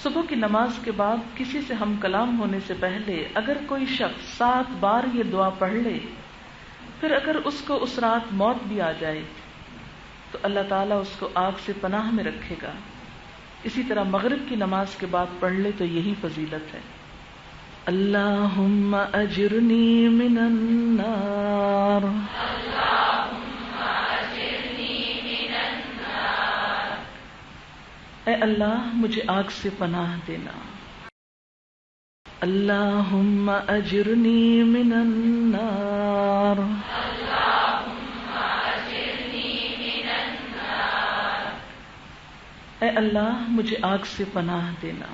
صبح کی نماز کے بعد کسی سے ہم کلام ہونے سے پہلے اگر کوئی شخص 7 بار یہ دعا پڑھ لے، پھر اگر اس کو اس رات موت بھی آ جائے تو اللہ تعالیٰ اس کو آگ سے پناہ میں رکھے گا. اسی طرح مغرب کی نماز کے بعد پڑھ لے تو یہی فضیلت ہے. اللہم اجرنی من النار، اے اللہ مجھے آگ سے پناہ دینا. اللہم اجرنی من النار، اے اللہ مجھے آگ سے پناہ دینا.